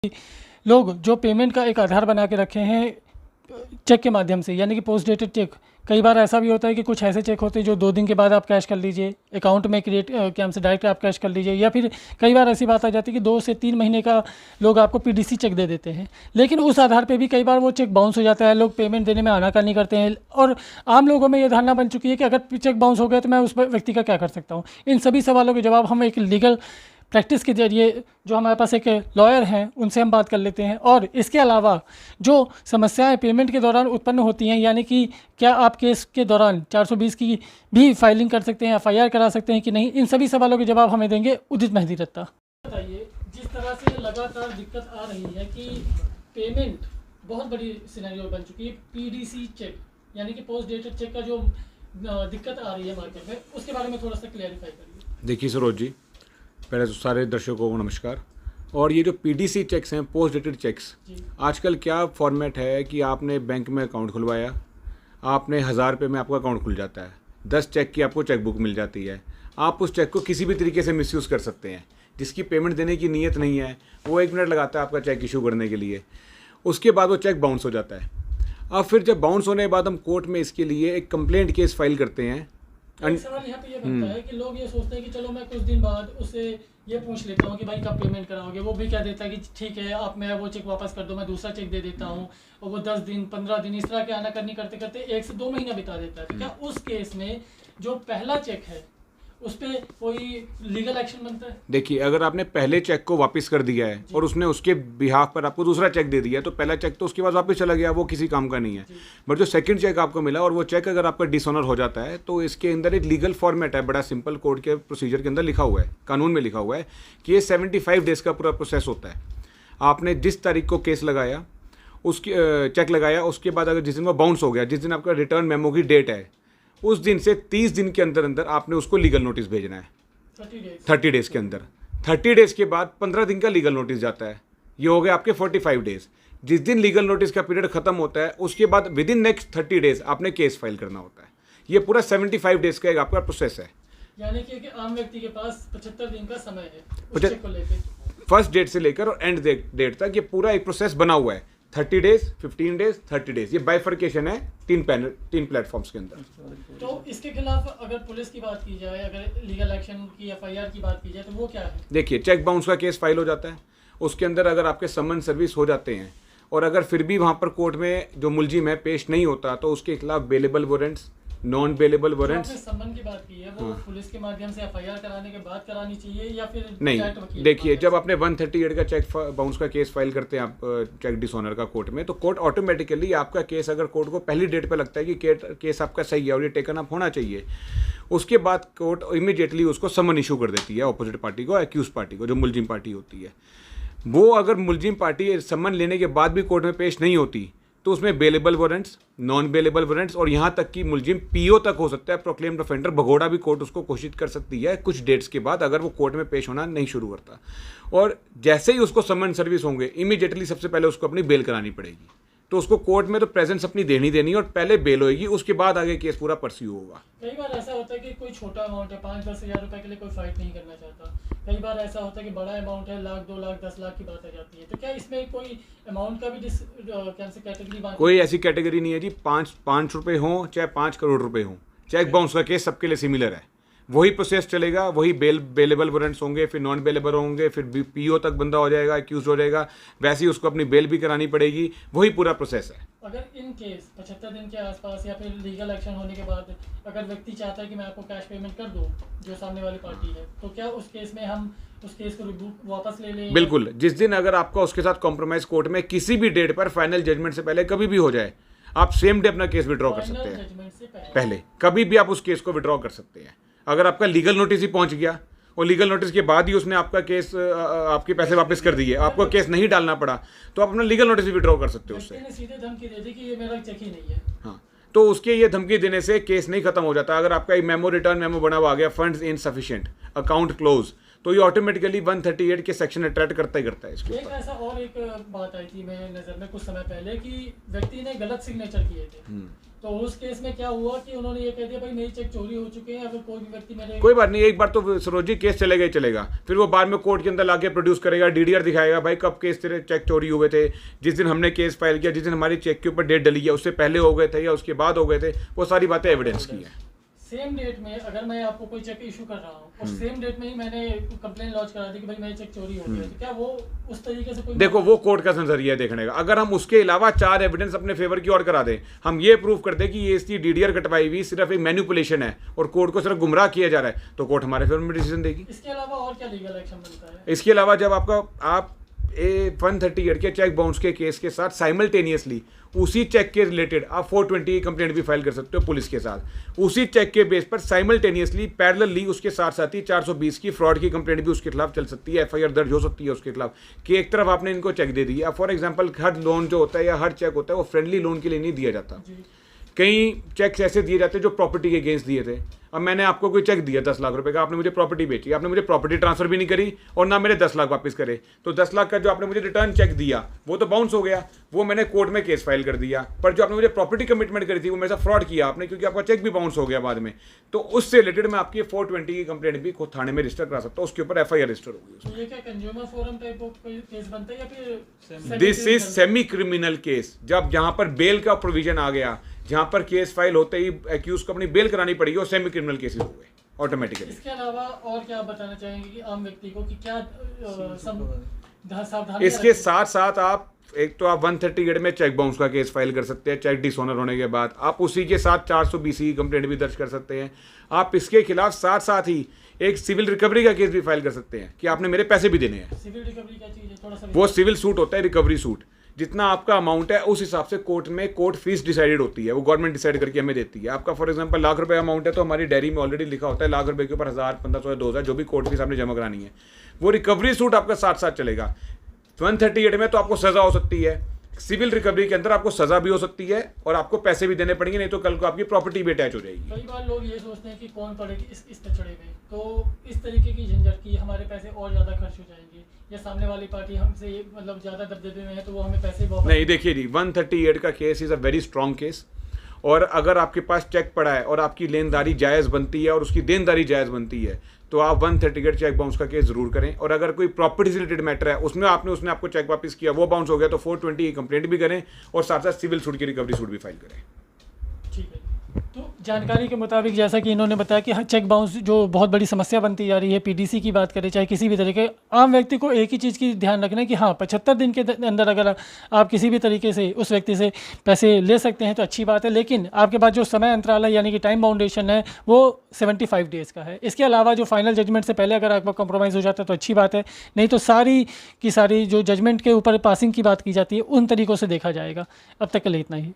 लोग जो पेमेंट का एक आधार बना के रखे हैं चेक के माध्यम से, यानी कि पोस्ट डेटेड चेक। कई बार ऐसा भी होता है कि कुछ ऐसे चेक होते हैं जो 2 दिन के बाद आप कैश कर लीजिए, अकाउंट में क्रिएट क्या हमसे डायरेक्ट आप कैश कर लीजिए, या फिर कई बार ऐसी बात आ जाती है कि 2 से 3 महीने का लोग आपको पीडीसी चेक दे देते हैं, लेकिन उस आधार पे भी कई बार वो चेक बाउंस हो जाता है, लोग पेमेंट देने में आनाकानी करते हैं। और आम लोगों में ये धारणा बन चुकी है कि अगर चेक बाउंस हो गया तो मैं उस व्यक्ति का क्या कर सकता हूँ। इन सभी सवालों के जवाब हम एक लीगल प्रैक्टिस के जरिए, जो हमारे पास एक लॉयर हैं, उनसे हम बात कर लेते हैं। और इसके अलावा जो समस्याएं पेमेंट के दौरान उत्पन्न होती हैं, यानी कि क्या आप केस के दौरान 420 की भी फाइलिंग कर सकते हैं, एफआईआर करा सकते हैं कि नहीं, इन सभी सवालों के जवाब हमें देंगे उदित मेहदी रत्ता। बताइए, जिस तरह से लगातार दिक्कत आ रही है कि पेमेंट बहुत बड़ी सिनेरियो बन चुकी है, पीडीसी चेक यानी कि पोस्ट डेटेड चेक का जो दिक्कत आ रही है मार्केट में, उसके बारे में थोड़ा सा क्लैरिफाई करिए। देखिए सरोज जी, पहले तो सारे दर्शकों को नमस्कार। और ये जो पीडीसी चेक्स हैं, पोस्ट डेटेड चेक्स, आजकल क्या फॉर्मेट है कि आपने बैंक में अकाउंट खुलवाया, आपने 1000 रुपये में आपका अकाउंट खुल जाता है, 10 चेक की आपको चेकबुक मिल जाती है। आप उस चेक को किसी भी तरीके से मिसयूज़ कर सकते हैं। जिसकी पेमेंट देने की नीयत नहीं है वो 1 मिनट लगाता है आपका चेक इशू करने के लिए, उसके बाद वो चेक बाउंस हो जाता है। अब फिर जब बाउंस होने के बाद हम कोर्ट में इसके लिए एक कंप्लेंट केस फाइल करते हैं। एक सवाल यहाँ पे ये बनता है कि लोग ये सोचते हैं कि चलो मैं कुछ दिन बाद उससे ये पूछ लेता हूँ कि भाई कब पेमेंट कराओगे, वो भी क्या देता है कि ठीक है आप मैं वो चेक वापस कर दो, मैं दूसरा चेक दे देता हूँ, और वो 10 दिन 15 दिन इस तरह के आनाकानी करते करते 1 से 2 महीना बिता देता है। तो क्या उस केस में जो पहला चेक है उस पर कोई लीगल एक्शन बनता है? देखिए, अगर आपने पहले चेक को वापस कर दिया है और उसने उसके बिहाफ पर आपको दूसरा चेक दे दिया है, तो पहला चेक तो उसके बाद वापस चला गया, वो किसी काम का नहीं है। बट जो सेकंड चेक आपको मिला और वो चेक अगर आपका डिसऑनर हो जाता है, तो इसके अंदर एक लीगल फॉर्मेट है, बड़ा सिंपल कोर्ट के प्रोसीजर के अंदर लिखा हुआ है, कानून में लिखा हुआ है कि ये 75 डेज़ का पूरा प्रोसेस होता है। आपने जिस तारीख को केस लगाया, उसकी चेक लगाया, उसके बाद अगर जिस दिन वो बाउंस हो गया, जिस दिन आपका रिटर्न मेमो की डेट है, उस दिन से 30 दिन के अंदर अंदर आपने उसको लीगल नोटिस भेजना है। 30 डेज़ के अंदर, 30 डेज़ के बाद 15 दिन का लीगल नोटिस जाता है। ये हो गए आपके 45 डेज़। जिस दिन लीगल नोटिस का पीरियड खत्म होता है, उसके बाद विद इन नेक्स्ट 30 डेज़ आपने केस फाइल करना होता है। ये पूरा 75 डेज़ का एक आपका प्रोसेस है। यानी कि आम व्यक्ति के पास 75 दिन का समय है उस चेक को लेकर, फर्स्ट डेट से लेकर और एंड डेट तक ये पूरा एक प्रोसेस बना हुआ है। 30 डेज़, 15 डेज़, 30 डेज़, ये बाइफर्केशन है 3 प्लेटफॉर्म्स के अंदर। तो इसके खिलाफ अगर पुलिस की बात की जाए, अगर लीगल एक्शन की एफआईआर की बात की जाए, तो वो क्या है? देखिए, चेक बाउंस का केस फाइल हो जाता है, उसके अंदर अगर आपके समन सर्विस हो जाते हैं और अगर फिर भी वहाँ पर कोर्ट में जो मुलजिम है पेश नहीं होता, तो उसके खिलाफ bailable warrants, non bailable warrants. Summon की बात की है, वो पुलिस के माध्यम से एफआईआर कराने के बाद करानी चाहिए या फिर नहीं? देखिए, जब आपने 138 का चेक बाउंस का केस फाइल करते हैं आप चेक डिसऑनर का कोर्ट में, तो कोर्ट ऑटोमेटिकली आपका केस, अगर कोर्ट को पहली डेट पे लगता है कि केस आपका सही है और ये टेकन अप होना चाहिए, उसके बाद कोर्ट इमीडिएटली उसको समन इशू कर देती है अपोजिट पार्टी को, एक्यूज पार्टी को, जो मुलजिम पार्टी होती है। वो अगर मुलजिम पार्टी समन लेने के बाद भी कोर्ट में पेश नहीं होती, तो उसमें bailable warrants, non bailable warrants और यहाँ तक कि मुलजिम पीओ तक हो सकता है, प्रोक्लेम्ड ऑफेंडर, भगोड़ा भी कोर्ट उसको घोषित कर सकती है कुछ डेट्स के बाद, अगर वो कोर्ट में पेश होना नहीं शुरू करता। और जैसे ही उसको समन सर्विस होंगे, इमीडिएटली सबसे पहले उसको अपनी बेल करानी पड़ेगी। तो उसको कोर्ट में तो प्रेजेंस अपनी देनी और पहले बेल होगी, उसके बाद आगे केस पूरा परस्यू होगा। कई बार ऐसा होता है कि कोई छोटा अमाउंट है, 5-10 हज़ार रुपए के लिए कोई फाइट नहीं करना चाहता। कई बार ऐसा होता है कि बड़ा अमाउंट है, 1 लाख 2 लाख 10 लाख की बात आ जाती है। तो क्या इसमें कोई अमाउंट का भी कैटेगरी? कोई ऐसी कैटेगरी नहीं है जी। 5 रुपये हों चाहे 5 करोड़ रुपए हों, चेक बाउंस का केस सबके लिए सिमिलर है। वही प्रोसेस चलेगा, वही बेलेबल वारंट्स होंगे, फिर नॉन बेलेबल होंगे, फिर पीओ तक बंदा हो जाएगा, एक्यूज हो जाएगा, वैसे ही उसको अपनी बेल भी करानी पड़ेगी, वही पूरा प्रोसेस है। अगर इन केस 75 दिन के आसपास या फिर लीगल एक्शन होने के बाद अगर व्यक्ति चाहता है कि मैं आपको कैश पेमेंट कर दूं, जो सामने वाली पार्टी है, तो क्या उस केस में हम उस केस को वापस ले लें? बिल्कुल। जिस दिन अगर आपका उसके साथ कॉम्प्रोमाइज कोर्ट में किसी भी डेट पर फाइनल जजमेंट से पहले कभी भी हो जाए, आप सेम डे अपना केस विड्रॉ कर सकते हैं। पहले कभी भी आप उस केस को विड्रॉ कर सकते हैं। अगर आपका लीगल नोटिस ही पहुंच गया और लीगल नोटिस के बाद ही उसने आपका केस, आपके पैसे वापस कर दिए, आपको केस नहीं डालना पड़ा, तो आप अपना लीगल नोटिस भी विड्रॉ कर सकते हो उससे। सीधे धमकी दे दी कि ये मेरा चेक ही नहीं है। हाँ, तो उसके ये धमकी देने से केस नहीं खत्म हो जाता। अगर आपका मेमो, रिटर्न मेमो बना हुआ आ गया, फंड्स इनसफिशिएंट, अकाउंट क्लोज, तो ये ऑटोमेटिकली 138 के सेक्शन अट्रैक्ट करता ही करता है इसके एक ऊपर। ऐसा और एक बात आई थी मेरे नज़र में कुछ समय पहले कि व्यक्ति ने गलत सिग्नेचर किए थे, तो उस केस में क्या हुआ कि उन्होंने ये कह दिया भाई मेरी चेक चोरी हो चुके हैं, अगर कोई भी व्यक्ति मेरे कोई बात नहीं, एक बार तो सरोज जी केस चलेगा ही चलेगा, फिर वो बाद में कोर्ट के अंदर लाके प्रोड्यूस करेगा, डीडीआर दिखाएगा, भाई कब केस तेरे चेक चोरी हुए थे, जिस दिन हमने केस फाइल किया, जिस दिन हमारी चेक के ऊपर डेट डली है उससे पहले हो गए थे या उसके बाद हो गए थे, वो सारी बातें एविडेंस की है। सेम डेट में अगर मैं आपको कोई चेक इशू कर रहा हूँ और सेम डेट में ही मैंने कंप्लेन लॉन्च करा दी कि भाई मेरी चेक चोरी हो गया, तो क्या वो उस तरीके से कोई देखो वो कोर्ट का नजरिया है देखने का। अगर हम उसके अलावा 4 एविडेंस अपने फेवर की और करा दें, हम ये प्रूव कर दें कि ये इसकी डीडीआर कटवाई हुई सिर्फ एक मैनिपुलेशन है और कोर्ट को सिर्फ गुमराह किया जा रहा है, तो कोर्ट हमारे फेवर में डिसीजन देगी। इसके अलावा और क्या लीगल एक्शन बनता है? इसके अलावा जब आप 138 के चेक बाउंस के केस के साथ साइमल्टेनियसली उसी चेक के रिलेटेड आप 420 की कंप्लेंट भी फाइल कर सकते हो पुलिस के साथ, उसी चेक के बेस पर साइमल्टेनियसली पैरेलली उसके साथ साथ ही 420 की फ्रॉड की कंप्लेंट भी उसके खिलाफ चल सकती है, एफआईआर दर्ज हो सकती है उसके खिलाफ कि एक तरफ आपने इनको चेक दे दिया। फॉर एग्जांपल हर लोन जो होता है या हर चेक होता है वो फ्रेंडली लोन के लिए नहीं दिया जाता, कई चेक्स ऐसे दिए जाते हैं जो प्रॉपर्टी के अगेंस्ट दिए थे। अब मैंने आपको कोई चेक दिया 10 लाख रुपए का, आपने मुझे प्रॉपर्टी बेची, आपने मुझे प्रॉपर्टी ट्रांसफर भी नहीं करी और ना मेरे 10 लाख वापस करे, तो 10 लाख का जो आपने मुझे रिटर्न चेक दिया वो तो बाउंस हो गया, वो मैंने कोर्ट में केस फाइल कर दिया। पर जो आपने मुझे प्रॉपर्टी कमिटमेंट करी थी वो मेरे साथ फ्रॉड किया आपने, क्योंकि आपका चेक भी बाउंस हो गया बाद में, तो उससे रिलेटेड मैं आपकी 420 की कंप्लेंट भी खुद थाने में रजिस्टर करा सकता हूँ, उसके ऊपर एफआईआर रजिस्टर होगी। तो ये क्या consumer forum type of case बनता है या फिर this is semi criminal case, जब जहां पर बेल का प्रोविजन आ गया, जहां पर केस फाइल होते ही एक्यूज को अपनी बेल करानी पड़ेगी, वो सेमी क्रिमिनल केसेस हो गए ऑटोमेटिकली। इसके अलावा और क्या बताना चाहेंगे कि आम व्यक्ति को कि क्या सावधानी इसके साथ साथ आप एक तो आप 138 में चेक बाउंस का केस फाइल कर सकते हैं, चेक डिसऑनर होने के बाद आप उसी के साथ 420 की कंप्लेंट भी दर्ज कर सकते हैं। आप इसके खिलाफ साथ साथ ही एक सिविल रिकवरी का केस भी फाइल कर सकते हैं कि आपने मेरे पैसे भी देने हैं। सिविल रिकवरी क्या चीज़ है, थोड़ा सा वो सिविल सूट होता है, रिकवरी सूट, जितना आपका अमाउंट है उस हिसाब से कोर्ट में कोर्ट फीस डिसाइडेड होती है, वो गवर्नमेंट डिसाइड करके हमें देती है। आपका फॉर एग्जांपल लाख रुपए अमाउंट है तो हमारी डायरी में ऑलरेडी लिखा होता है लाख रुपए के ऊपर 1000, 1500, 2000 जो भी कोर्ट फीस आपने जमा करानी है, वो रिकवरी सूट आपका साथ साथ चलेगा। 138 में तो आपको सजा हो सकती है, सिविल रिकवरी के अंदर आपको सजा भी हो सकती है और आपको पैसे भी देने पड़ेंगे, नहीं तो कल को आपकी प्रॉपर्टी भी अटैच हो जाएगी। कई बार लोग ये सोचते हैं कि कौन पड़ेगी इस कचड़े में, तो इस तरीके की झंझट की हमारे पैसे और ज़्यादा खर्च हो जाएंगे या सामने वाली पार्टी हमसे मतलब ज़्यादा दबदबे में है तो वो हमें पैसे वापस नहीं, देखिए जी 138 का case is a very strong case, और अगर आपके पास चेक पड़ा है और आपकी लेनदारी जायज़ बनती है और उसकी देनदारी जायज़ बनती है तो आप 138 चेक बाउंस का केस जरूर करें। और अगर कोई प्रॉपर्टी से रिलेटेड मैटर है उसमें उसने आपको चेक वापस किया, वो बाउंस हो गया, तो 420 की कंप्लेंट भी करें और साथ साथ सिविल सूट की रिकवरी सूट भी फाइल करें। ठीक है। तो जानकारी के मुताबिक जैसा कि इन्होंने बताया कि चेक बाउंस जो बहुत बड़ी समस्या बनती जा रही है, पीडीसी की बात करें चाहे किसी भी तरीके, आम व्यक्ति को एक ही चीज़ की ध्यान रखना है कि हाँ 75 दिन के अंदर अगर आप किसी भी तरीके से उस व्यक्ति से पैसे ले सकते हैं तो अच्छी बात है, लेकिन आपके पास जो समय अंतराल है यानी कि टाइम बाउंडेशन है वो 75 डेज़ का है। इसके अलावा जो फाइनल जजमेंट से पहले अगर आपका कॉम्प्रोमाइज़ हो जाता है तो अच्छी बात है, नहीं तो सारी की सारी जो जजमेंट के ऊपर पासिंग की बात की जाती है उन तरीक़ों से देखा जाएगा। अब तक के लिए इतना ही।